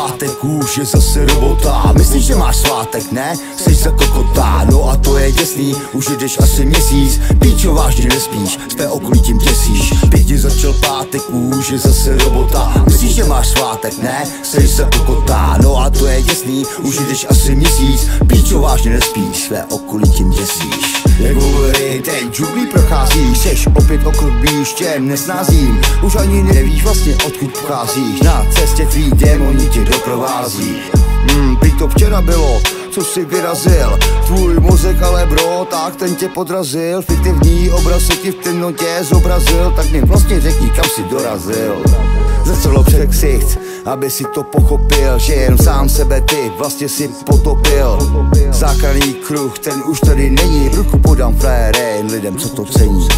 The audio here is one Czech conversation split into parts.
pátek, už je zase robota. Myslíš, že máš svátek, ne? Jsi za kokota, no a to je děsný. Už jdeš asi měsíc, píčo vážně nespíš, své okolí tím děsíš. Pěkně začal pátek, už je zase robota. Myslíš, že máš svátek, ne? Jsi za kokota, no a to je děsný. Už jdeš asi měsíc, píčo vážně nespíš, své okolí tím děsíš. Jak hovory, teď džunglí procházíš, seš opět okrok blížtěm, nesnázím. Už ani nevíš vlastně odkud pocházíš, na cestě tvý démoni tě doprovází. Prý to včera bylo, co jsi vyrazil, tvůj mozek ale bro, tak ten tě podrazil. Fiktivní obraz se ti v temnotě zobrazil, tak mi vlastně řekni, kam jsi dorazil. Zacelo před ksicht, aby si to pochopil, že jen sám sebe ty vlastně si potopil. Záchranný kruh, ten už tady není, ruku podám frére, jen lidem, co to cení.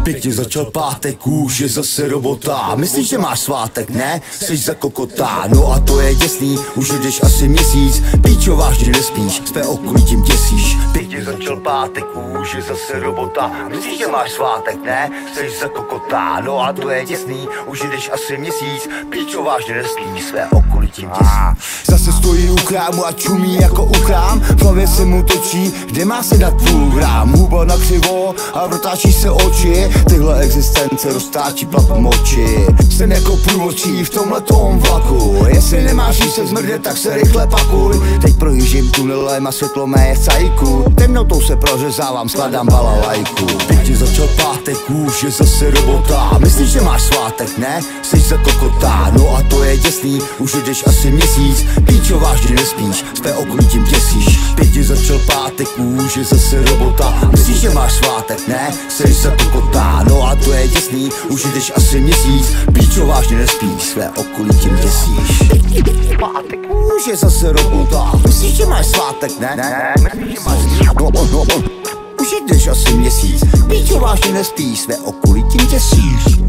Pěkně začal pátek, už je zase robota. Myslíš, že máš svátek, ne? Jsi za kokota, no a to je děsný. Už jdeš asi měsíc, píčo vážně nespíš, své okolí tím děsíš. Pěkně začal pátek, už je zase robota. Myslíš, že máš svátek, ne? Jsi za kokota, no a to je děsný. Už jdeš asi měsíc, píčo vážně nespíš, své okolí tím děsíš. Zase stojí u krámu a čumí jako u chrám, v hlavě se mu točí, kde má se dát půl gram. Huba na křivo a protáčí se oči, tyhle existence roztáčí plat moči. Jsem jako průmočí v tomhletom vlaku, jestli nemáš jí se zmrde, tak se rychle pakuj. Teď projíždím tunelem a světlo mé cajku, temnotou se prořezávám, skladám balalajku. Pěkně začal pátek, už je zase robota. Myslíš, že máš svátek, ne? Jsi za kokota, no a to je děsný. Už jdeš asi měsíc, píčo vážně nespíš, své okolí tím děsíš. Pěkně začal pátek, už je zase robota. Myslíš, že máš svátek, ne? Jsi za kokota, no a to je děsný. Už jdeš asi měsíc, píčo vážně nespíš, své okolí tím děsíš. Pátek, už je zase robota. Myslíš, že máš svátek, ne? Myslíš, že máš svátek, už jdeš asi měsíc, píčo vážně nespíš, své okolí tím děsíš.